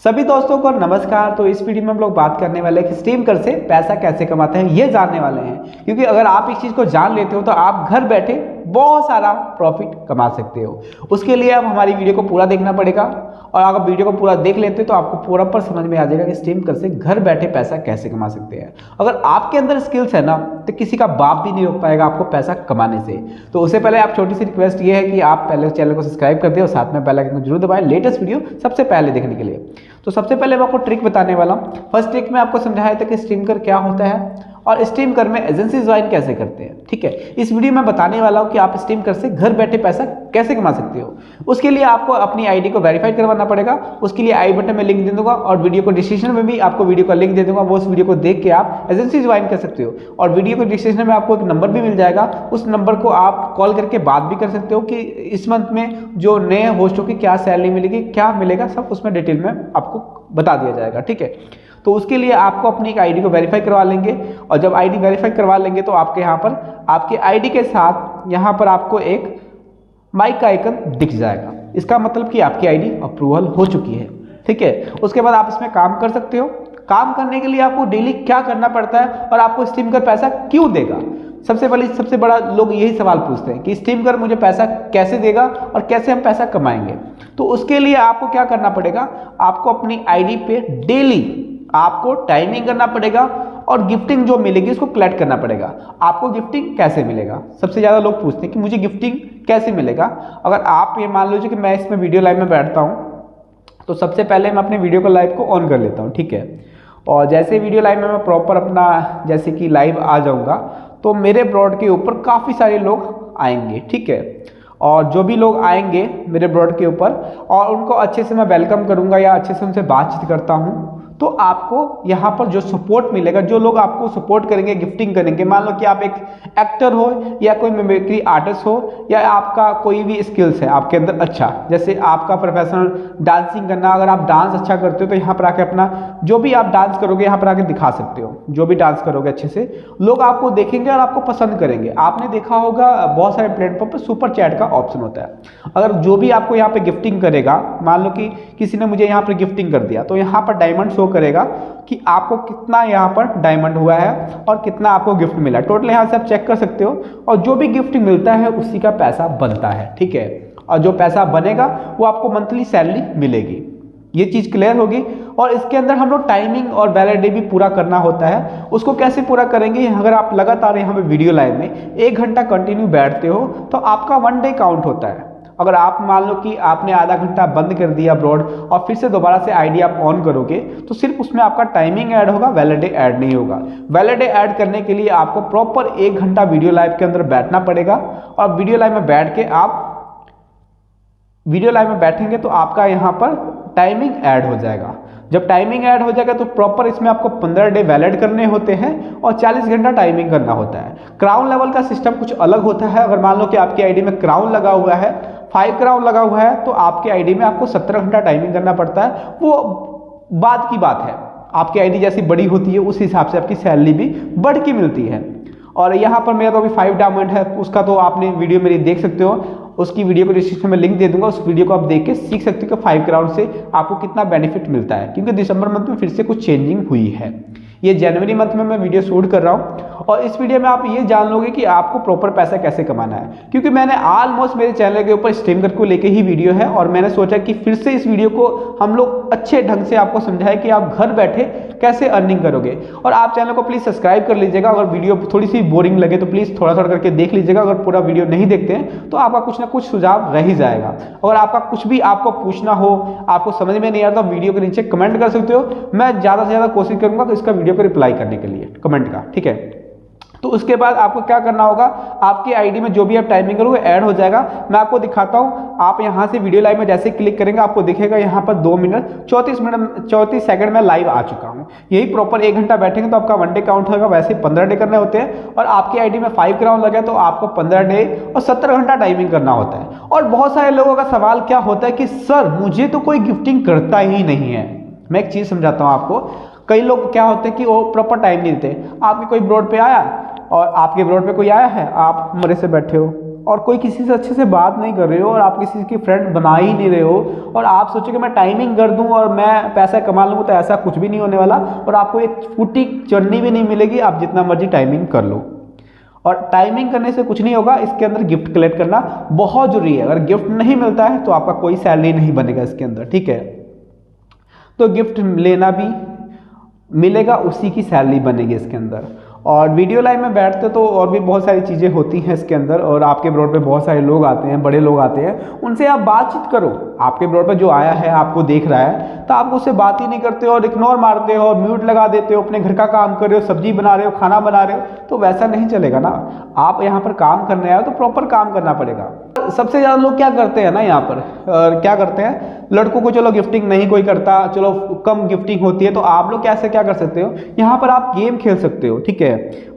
सभी दोस्तों को नमस्कार। तो इस वीडियो में हम लोग बात करने वाले हैं कि स्ट्रीमकर से पैसा कैसे कमाते हैं, ये जानने वाले हैं। क्योंकि अगर आप इस चीज़ को जान लेते हो तो आप घर बैठे बहुत सारा प्रॉफिट कमा सकते हो। उसके लिए अब हमारी वीडियो को पूरा देखना पड़ेगा, और अगर वीडियो को पूरा देख लेते हो तो आपको पूरा पर समझ में आ जाएगा कि स्ट्रीमकर से घर बैठे पैसा कैसे कमा सकते हैं। अगर आपके अंदर स्किल्स है ना, तो किसी का बाप भी नहीं रोक पाएगा आपको पैसा कमाने से। तो उससे पहले आप छोटी सी रिक्वेस्ट ये है कि आप पहले चैनल को सब्सक्राइब कर दें और साथ में बेल आइकन को जरूर दबाएं लेटेस्ट वीडियो सबसे पहले देखने के लिए। तो सबसे पहले मैं आपको ट्रिक बताने वाला हूँ। फर्स्ट ट्रिक में आपको समझाया था कि स्ट्रीमकर क्या होता है और स्ट्रीमकर में एजेंसी ज्वाइन कैसे करते हैं। ठीक है, इस वीडियो में बताने वाला हूँ कि आप स्ट्रीमकर से घर बैठे पैसा कैसे कमा सकते हो। उसके लिए आपको अपनी आईडी को वेरीफाई करवाना पड़ेगा। उसके लिए आई बटन में लिंक दे दूंगा और वीडियो को डिस्क्रिप्शन में भी आपको वीडियो का लिंक दे दूंगा। वो उस वीडियो को देख के आप एजेंसी ज्वाइन कर सकते हो। और वीडियो को डिस्क्रिप्शन में आपको एक नंबर भी मिल जाएगा, उस नंबर को आप कॉल करके बात भी कर सकते हो कि इस मंथ में जो नए होस्टों की क्या सैलरी मिलेगी, क्या मिलेगा, सब उसमें डिटेल में आपको बता दिया जाएगा। ठीक है, तो उसके लिए आपको अपनी एक आईडी को वेरीफाई करवा लेंगे, और जब आईडी वेरीफाई करवा लेंगे तो आपके यहाँ पर आपके आईडी के साथ यहाँ पर आपको एक माइक का आइकन दिख जाएगा। इसका मतलब कि आपकी आईडी अप्रूवल हो चुकी है। ठीक है, उसके बाद आप इसमें काम कर सकते हो। काम करने के लिए आपको डेली क्या करना पड़ता है और आपको स्ट्रीमकर पैसा क्यों देगा। सबसे बड़ा लोग यही सवाल पूछते हैं कि स्ट्रीमकर मुझे पैसा कैसे देगा और कैसे हम पैसा कमाएंगे। तो उसके लिए आपको क्या करना पड़ेगा, आपको अपनी आईडी पे डेली आपको टाइमिंग करना पड़ेगा और गिफ्टिंग जो मिलेगी उसको कलेक्ट करना पड़ेगा। आपको गिफ्टिंग कैसे मिलेगा, सबसे ज़्यादा लोग पूछते हैं कि मुझे गिफ्टिंग कैसे मिलेगा। अगर आप ये मान लीजिए कि मैं इसमें वीडियो लाइव में बैठता हूँ तो सबसे पहले मैं अपने वीडियो को लाइव को ऑन कर लेता हूँ। ठीक है, और जैसे वीडियो लाइव में मैं प्रॉपर अपना जैसे कि लाइव आ जाऊँगा तो मेरे ब्रॉड के ऊपर काफ़ी सारे लोग आएंगे। ठीक है, और जो भी लोग आएंगे मेरे ब्रॉड के ऊपर और उनको अच्छे से मैं वेलकम करूँगा या अच्छे से उनसे बातचीत करता हूँ, तो आपको यहाँ पर जो सपोर्ट मिलेगा, जो लोग आपको सपोर्ट करेंगे, गिफ्टिंग करेंगे। मान लो कि आप एक एक्टर हो या कोई मिमिक्री आर्टिस्ट हो या आपका कोई भी स्किल्स है आपके अंदर अच्छा, जैसे आपका प्रोफेशनल डांसिंग करना, अगर आप डांस अच्छा करते हो तो यहाँ पर आके अपना जो भी आप डांस करोगे यहाँ पर आके दिखा सकते हो। जो भी डांस करोगे अच्छे से लोग आपको देखेंगे और आपको पसंद करेंगे। आपने देखा होगा बहुत सारे प्लेटफॉर्म पर सुपर चैट का ऑप्शन होता है। अगर जो भी आपको यहाँ पे गिफ्टिंग करेगा, मान लो कि किसी ने मुझे यहाँ पर गिफ्टिंग कर दिया, तो यहाँ पर डायमंड शो करेगा कि आपको कितना यहाँ पर डायमंड हुआ है और कितना आपको गिफ्ट मिला। टोटल यहाँ से आप चेक कर सकते हो, और जो भी गिफ्ट मिलता है उसी का पैसा बनता है। ठीक है, और जो पैसा बनेगा वो आपको मंथली सैलरी मिलेगी। ये चीज़ क्लियर होगी। और इसके अंदर हम लोग टाइमिंग और वैलिडिटी भी पूरा करना होता है। उसको कैसे पूरा करेंगे, अगर आप लगातार यहाँ पे वीडियो लाइव में 1 घंटा कंटिन्यू बैठते हो तो आपका 1 डे काउंट होता है। अगर आप मान लो कि आपने आधा घंटा बंद कर दिया ब्रॉड और फिर से दोबारा से आईडी आप ऑन करोगे तो सिर्फ उसमें आपका टाइमिंग ऐड होगा, वैलिड डे ऐड नहीं होगा। वैलिड डे ऐड करने के लिए आपको प्रॉपर 1 घंटा वीडियो लाइव के अंदर बैठना पड़ेगा, और वीडियो लाइव में बैठ के आप वीडियो लाइव में बैठेंगे तो आपका यहाँ पर टाइमिंग ऐड हो जाएगा। जब टाइमिंग ऐड हो जाएगा तो प्रॉपर इसमें आपको 15 डे वैलिड करने होते हैं और 40 घंटा टाइमिंग करना होता है। क्राउन लेवल का सिस्टम कुछ अलग होता है। अगर मान लो कि आपकी आईडी में क्राउन लगा हुआ है, 5 क्राउन लगा हुआ है, तो आपकी आईडी में आपको 17 घंटा टाइमिंग करना पड़ता है। वो बाद की बात है, आपकी आईडी जैसी बड़ी होती है उस हिसाब से आपकी सैलरी भी बढ़ के मिलती है। और यहाँ पर मेरा तो अभी 5 डायमंड है, उसका तो आपने वीडियो मेरी देख सकते हो, उसकी वीडियो को डिस्क्रिप्शन में लिंक दे दूंगा। उस वीडियो को आप देख के सीख सकते हो कि 5 क्राउन से आपको कितना बेनिफिट मिलता है। क्योंकि दिसंबर मंथ में फिर से कुछ चेंजिंग हुई है। ये जनवरी मंथ में मैं वीडियो शूट कर रहा हूँ, और इस वीडियो में आप ये जान लोगे कि आपको प्रॉपर पैसा कैसे कमाना है। क्योंकि मैंने ऑलमोस्ट मेरे चैनल के ऊपर स्ट्रीमकर को लेके ही वीडियो है, और मैंने सोचा कि फिर से इस वीडियो को हम लोग अच्छे ढंग से आपको समझाएं कि आप घर बैठे कैसे अर्निंग करोगे। और आप चैनल को प्लीज़ सब्सक्राइब कर लीजिएगा। अगर वीडियो थोड़ी सी बोरिंग लगे तो प्लीज़ थोड़ा थोड़ा करके देख लीजिएगा। अगर पूरा वीडियो नहीं देखते हैं तो आपका कुछ ना कुछ सुझाव रह ही जाएगा। और आपका कुछ भी आपको पूछना हो, आपको समझ में नहीं आता, वीडियो के नीचे कमेंट कर सकते हो। मैं ज़्यादा से ज़्यादा कोशिश करूँगा कि इसका वीडियो को रिप्लाई करने के लिए कमेंट का। ठीक है, तो उसके बाद आपको क्या करना होगा, आपकी आईडी में जो भी आप टाइमिंग करोगे ऐड हो जाएगा। मैं आपको दिखाता हूँ। आप यहाँ से वीडियो लाइव में जैसे क्लिक करेंगे आपको दिखेगा यहाँ पर 2 मिनट 34 सेकंड में लाइव आ चुका हूँ। यही प्रॉपर 1 घंटा बैठेंगे तो आपका 1 डे काउंट होगा। वैसे 15 डे करने होते हैं, और आपकी आईडी में 5 क्राउन लगे तो आपको 15 डे और 17 घंटा टाइमिंग करना होता है। और बहुत सारे लोगों का सवाल क्या होता है कि सर मुझे तो कोई गिफ्टिंग करता ही नहीं है। मैं एक चीज़ समझाता हूँ आपको। कई लोग क्या होते हैं कि वो प्रॉपर टाइम नहीं देते। आपके कोई ब्रॉड पे आया और आपके ब्रॉड पे कोई आया है, आप मेरे से बैठे हो, और कोई किसी से अच्छे से बात नहीं कर रहे हो और आप किसी की फ्रेंड बना ही नहीं रहे हो और आप सोचो कि मैं टाइमिंग कर दूं और मैं पैसा कमा लूँ, तो ऐसा कुछ भी नहीं होने वाला और आपको एक फुटी चढ़नी भी नहीं मिलेगी, आप जितना मर्जी टाइमिंग कर लो। और टाइमिंग करने से कुछ नहीं होगा, इसके अंदर गिफ्ट कलेक्ट करना बहुत जरूरी है। अगर गिफ्ट नहीं मिलता है तो आपका कोई सैलरी नहीं बनेगा इसके अंदर, ठीक है। तो गिफ्ट लेना भी मिलेगा, उसी की सैलरी बनेगी इसके अंदर। और वीडियो लाइव में बैठते तो और भी बहुत सारी चीज़ें होती हैं इसके अंदर, और आपके ब्रॉड पे बहुत सारे लोग आते हैं, बड़े लोग आते हैं, उनसे आप बातचीत करो। आपके ब्रॉड पे जो आया है आपको देख रहा है तो आप उससे बात ही नहीं करते हो और इग्नोर मारते हो और म्यूट लगा देते हो, अपने घर का काम कर रहे हो, सब्जी बना रहे हो, खाना बना रहे हो, तो वैसा नहीं चलेगा ना। आप यहाँ पर काम करने आए हो तो प्रॉपर काम करना पड़ेगा। सबसे ज़्यादा लोग क्या करते हैं ना यहाँ पर, क्या करते हैं, लड़कों को चलो गिफ्टिंग नहीं कोई करता, चलो कम गिफ्टिंग होती है, तो आप लोग कैसे क्या कर सकते हो, यहाँ पर आप गेम खेल सकते हो, ठीक है।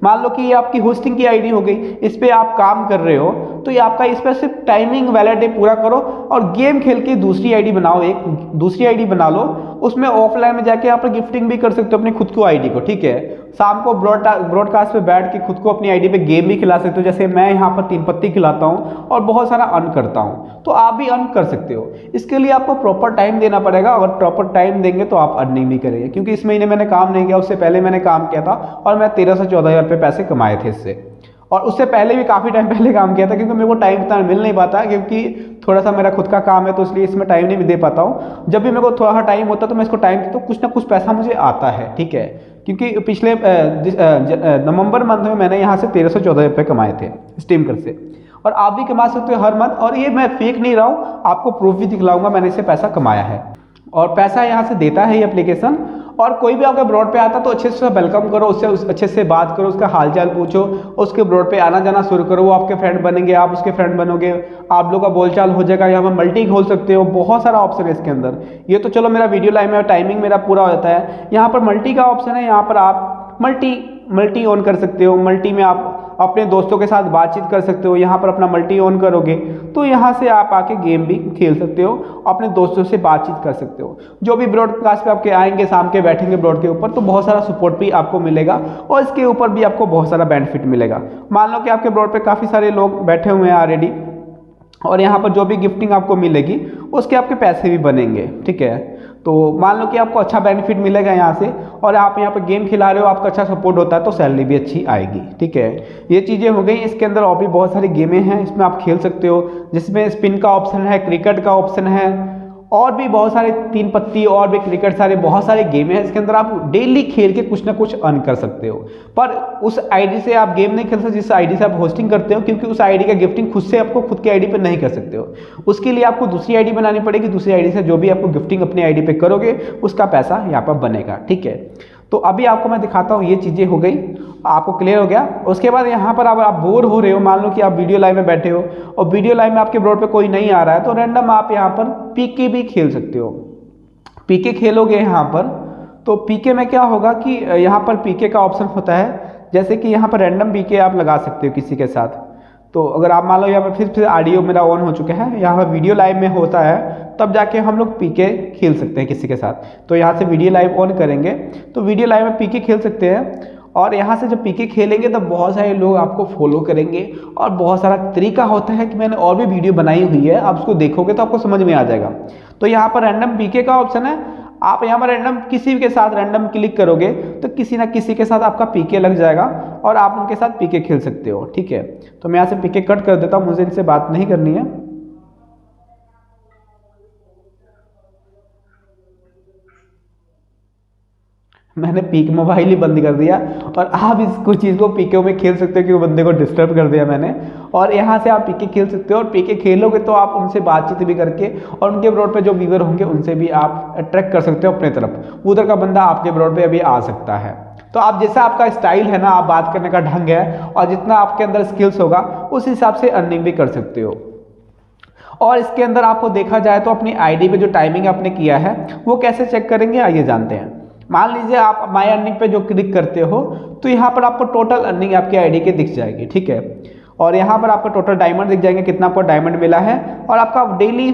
मान लो कि ये आपकी होस्टिंग की आईडी हो गई, इस पर आप काम कर रहे हो, तो ये आपका इस पर सिर्फ टाइमिंग वाला डे पूरा करो और गेम खेल के दूसरी आईडी बनाओ, एक दूसरी आईडी बना लो, उसमें ऑफलाइन में जाके यहाँ पर गिफ्टिंग भी कर सकते हो अपनी खुद को आईडी को, ठीक है। शाम को ब्रॉडकास्ट पे बैठ के खुद को अपनी आईडी पे गेम भी खिला सकते हो, जैसे मैं यहाँ पर 3 पत्ती खिलाता हूँ और बहुत सारा अर्न करता हूँ, तो आप भी अर्न कर सकते हो। इसके लिए आपको प्रॉपर टाइम देना पड़ेगा, अगर प्रॉपर टाइम देंगे तो आप अर्निंग भी करेंगे। क्योंकि इस महीने मैंने काम नहीं किया, उससे पहले मैंने काम किया था और मैं 13 से 14 हज़ार रुपये पैसे कमाए थे इससे, और उससे पहले भी काफ़ी टाइम पहले काम किया था, क्योंकि मेरे को टाइम इतना मिल नहीं पाता, क्योंकि थोड़ा सा मेरा खुद का काम है तो इसलिए इसमें टाइम नहीं दे पाता हूँ। जब भी मेरे को थोड़ा सा टाइम होता है तो मैं इसको टाइम तो कुछ ना कुछ पैसा मुझे आता है, ठीक है। क्योंकि पिछले नवंबर मंथ में मैंने यहाँ से 13 से 14 रुपये कमाए थे स्टीम कर से, और आप भी कमा सकते हो हर मंथ। और ये मैं फेक नहीं रहा हूँ, आपको प्रूफ भी दिखलाऊंगा, मैंने इससे पैसा कमाया है और पैसा यहाँ से देता है ये एप्लीकेशन। और कोई भी आपके ब्रॉड पे आता तो अच्छे से वेलकम करो, उससे अच्छे से बात करो, उसका हालचाल पूछो, उसके ब्रॉड पे आना जाना शुरू करो, वो आपके फ्रेंड बनेंगे, आप उसके फ्रेंड बनोगे, आप लोग का बोलचाल हो जाएगा। यहाँ पर मल्टी खोल सकते हो, बहुत सारा ऑप्शन है इसके अंदर। ये तो चलो मेरा वीडियो लाइव में टाइमिंग मेरा पूरा होता है, यहाँ पर मल्टी का ऑप्शन है, यहाँ पर आप मल्टी ऑन कर सकते हो। मल्टी में आप अपने दोस्तों के साथ बातचीत कर सकते हो। यहाँ पर अपना मल्टी ऑन करोगे तो यहाँ से आप आके गेम भी खेल सकते हो, अपने दोस्तों से बातचीत कर सकते हो। जो भी ब्रॉडकास्ट पे आपके आएंगे, शाम के बैठेंगे ब्रॉड के ऊपर, तो बहुत सारा सपोर्ट भी आपको मिलेगा और इसके ऊपर भी आपको बहुत सारा बेनिफिट मिलेगा। मान लो कि आपके ब्रॉड पे काफ़ी सारे लोग बैठे हुए हैं ऑलरेडी, और यहाँ पर जो भी गिफ्टिंग आपको मिलेगी उसके आपके पैसे भी बनेंगे, ठीक है। तो मान लो कि आपको अच्छा बेनिफिट मिलेगा यहाँ से, और आप यहाँ पर गेम खिला रहे हो, आपका अच्छा सपोर्ट होता है तो सैलरी भी अच्छी आएगी, ठीक है। ये चीज़ें हो गई। इसके अंदर और भी बहुत सारी गेमें हैं, इसमें आप खेल सकते हो, जिसमें स्पिन का ऑप्शन है, क्रिकेट का ऑप्शन है, और भी बहुत सारे 3 पत्ती और भी क्रिकेट, सारे बहुत सारे गेम हैं। इसके अंदर आप डेली खेल के कुछ ना कुछ अर्न कर सकते हो। पर उस आईडी से आप गेम नहीं खेल सकते जिस आईडी से आप होस्टिंग करते हो, क्योंकि उस आईडी का गिफ्टिंग खुद से आपको खुद की आईडी पे नहीं कर सकते हो। उसके लिए आपको दूसरी आईडी बनानी पड़ेगी, दूसरी आईडी से जो भी आपको गिफ्टिंग अपनी आईडी पे करोगे उसका पैसा यहाँ पर बनेगा, ठीक है। तो अभी आपको मैं दिखाता हूँ, ये चीज़ें हो गई, आपको क्लियर हो गया। उसके बाद यहाँ पर आप बोर हो रहे हो, मान लो कि आप वीडियो लाइव में बैठे हो और वीडियो लाइव में आपके ब्रॉड पे कोई नहीं आ रहा है, तो रैंडम आप यहाँ पर पीके भी खेल सकते हो। पीके खेलोगे यहाँ पर, तो पीके में क्या होगा कि यहाँ पर पीके का ऑप्शन होता है, जैसे कि यहाँ पर रैंडम पीके आप लगा सकते हो किसी के साथ। तो अगर आप मान लो यहाँ पर फिर ऑडियो मेरा ऑन हो चुका है, यहाँ पर वीडियो लाइव में होता है, तब जाके हम लोग पीके खेल सकते हैं किसी के साथ। तो यहाँ से वीडियो लाइव ऑन करेंगे तो वीडियो लाइव में पीके खेल सकते हैं, और यहाँ से जब पीके खेलेंगे तब बहुत सारे लोग आपको फॉलो करेंगे, और बहुत सारा तरीका होता है कि मैंने और भी वीडियो बनाई हुई है, आप उसको देखोगे तो आपको समझ में आ जाएगा। तो यहाँ पर रैंडम पीके का ऑप्शन है, आप यहाँ पर रैंडम किसी के साथ रैंडम क्लिक करोगे तो किसी ना किसी के साथ आपका पीके लग जाएगा और आप उनके साथ पीके खेल सकते हो, ठीक है। तो मैं यहाँ से पीके कट कर देता हूँ, मुझे इनसे बात नहीं करनी है। मैंने पीक मोबाइल ही बंद कर दिया, और आप इसको चीज़ को पीके में खेल सकते हो, क्योंकि बंदे को डिस्टर्ब कर दिया मैंने। और यहाँ से आप पीके खेल सकते हो, और पीके खेलोगे तो आप उनसे बातचीत भी करके, और उनके ब्रॉड पे जो व्यूअर होंगे उनसे भी आप अट्रैक्ट कर सकते हो अपने तरफ। उधर का बंदा आपके ब्रॉड पे अभी आ सकता है। तो आप जैसा आपका स्टाइल है ना, आप बात करने का ढंग है, और जितना आपके अंदर स्किल्स होगा उस हिसाब से अर्निंग भी कर सकते हो। और इसके अंदर आपको देखा जाए तो अपनी आईडी पे जो टाइमिंग आपने किया है वो कैसे चेक करेंगे, आइए जानते हैं। मान लीजिए आप माई अर्निंग पे जो क्लिक करते हो तो यहाँ पर आपको टोटल अर्निंग आपकी आईडी के दिख जाएगी, ठीक है। और यहाँ पर आपको टोटल डायमंड दिख जाएंगे, कितना आपको डायमंड मिला है, और आपका डेली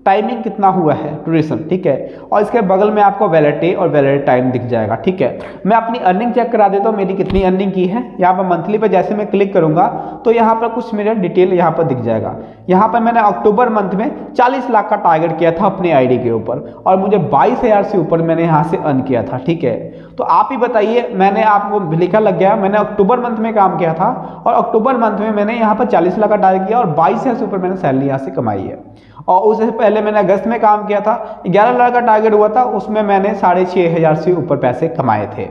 टाइमिंग कितना हुआ है, ड्यूरेशन, ठीक है। और इसके बगल में आपको वैलिडिटी और वैलिड टाइम दिख जाएगा, ठीक है। मैं अपनी अर्निंग चेक करा देता हूँ, मेरी कितनी अर्निंग की है। यहाँ पर मंथली पे जैसे मैं क्लिक करूँगा तो यहाँ पर कुछ मेरा डिटेल यहाँ पर दिख जाएगा। यहाँ पर मैंने अक्टूबर मंथ में 40 लाख का टारगेट किया था अपने आईडी के ऊपर और मुझे 22,000 से ऊपर मैंने यहाँ से अर्न किया था, ठीक है। तो आप ही बताइए, मैंने आपको लिखा लग गया, मैंने अक्टूबर मंथ में काम किया था और अक्टूबर मंथ में मैंने यहाँ पर 40 लाख का टारगेट किया और 22,000 से ऊपर मैंने सैलरी यहाँ से कमाई है। और उससे पहले मैंने अगस्त में काम किया था, 11 लाख का टारगेट हुआ था, उसमें मैंने 6,500 से ऊपर पैसे कमाए थे।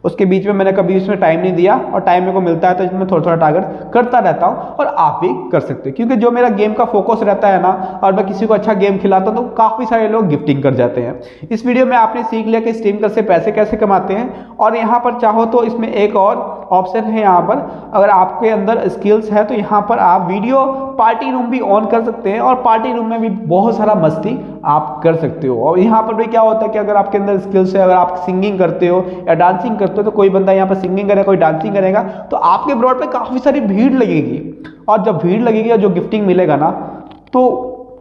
उसके बीच में मैंने कभी उसमें टाइम नहीं दिया और टाइम मेरे को मिलता है तो इसमें थोड़ा थोड़ा टारगेट करता रहता हूँ और आप भी कर सकते हो, क्योंकि जो मेरा गेम का फोकस रहता है ना और मैं किसी को अच्छा गेम खिलाता हूँ तो काफ़ी सारे लोग गिफ्टिंग कर जाते हैं। इस वीडियो में आपने सीख लिया कि स्ट्रीम कर से पैसे कैसे कमाते हैं। और यहाँ पर चाहो तो इसमें एक और ऑप्शन है, यहाँ पर अगर आपके अंदर स्किल्स है तो यहाँ पर आप वीडियो पार्टी रूम भी ऑन कर सकते हैं और पार्टी रूम में भी बहुत सारा मस्ती आप कर सकते हो। और यहाँ पर भी क्या होता है कि अगर आपके अंदर स्किल्स है, अगर आप सिंगिंग करते हो या डांसिंग करते हो तो कोई बंदा यहाँ पर सिंगिंग करेगा, कोई डांसिंग करेगा तो आपके ब्रॉड पे काफ़ी सारी भीड़ लगेगी। और जब भीड़ लगेगी और जो गिफ्टिंग मिलेगा ना तो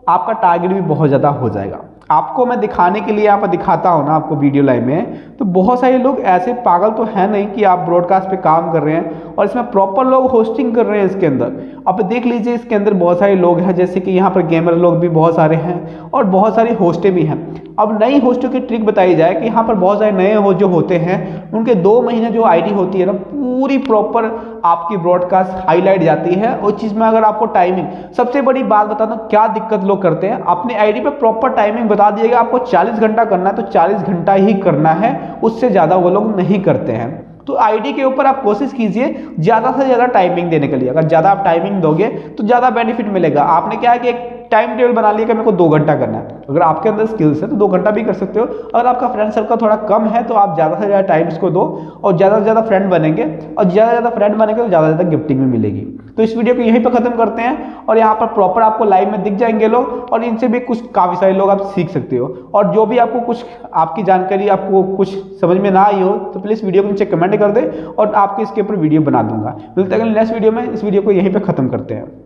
आपका टारगेट भी बहुत ज़्यादा हो जाएगा। आपको मैं दिखाने के लिए यहाँ पर दिखाता हूँ ना आपको वीडियो लाइव में, तो बहुत सारे लोग ऐसे पागल तो है नहीं कि आप ब्रॉडकास्ट पे काम कर रहे हैं और इसमें प्रॉपर लोग होस्टिंग कर रहे हैं। इसके अंदर आप देख लीजिए, इसके अंदर बहुत सारे लोग हैं, जैसे कि यहाँ पर गेमर लोग भी बहुत सारे हैं और बहुत सारी होस्टें भी हैं। अब नई होस्टों की ट्रिक बताई जाए कि यहाँ पर बहुत सारे नए होस्ट जो होते हैं उनके 2 महीने जो आईडी होती है ना पूरी प्रॉपर आपकी ब्रॉडकास्ट हाईलाइट जाती है। उस चीज़ में अगर आपको टाइमिंग, सबसे बड़ी बात बता दूं क्या दिक्कत लोग करते हैं, अपने आईडी पे प्रॉपर टाइमिंग बता दिएगा आपको 40 घंटा करना है तो 40 घंटा ही करना है, उससे ज़्यादा वो लोग नहीं करते हैं। तो आईडी के ऊपर आप कोशिश कीजिए ज़्यादा से ज़्यादा टाइमिंग देने के लिए। अगर ज़्यादा आप टाइमिंग दोगे तो ज़्यादा बेनिफिट मिलेगा। आपने क्या है कि एक टाइम टेबल बना लिया कि मेरे को 2 घंटा करना है। अगर आपके अंदर स्किल्स है तो 2 घंटा भी कर सकते हो। अगर आपका फ्रेंड सर्कल थोड़ा कम है तो आप ज़्यादा से ज़्यादा टाइम इसको दो और ज़्यादा से ज़्यादा फ्रेंड बनेंगे और ज़्यादा से ज़्यादा फ्रेंड बनेंगे तो ज़्यादा से ज़्यादा गिफ्टिंग भी मिलेगी। तो इस वीडियो को यहीं पर खत्म करते हैं और यहाँ पर प्रॉपर आपको लाइव में दिख जाएंगे लोग और इनसे भी कुछ काफ़ी सारे लोग आप सीख सकते हो। और जो भी आपको कुछ आपकी जानकारी आपको कुछ समझ में ना आई हो तो प्लीज़ वीडियो को नीचे कमेंट कर दे और आपके इसके ऊपर वीडियो बना दूंगा। मिलते हैं नेक्स्ट वीडियो में। इस वीडियो को यहीं पर खत्म करते हैं।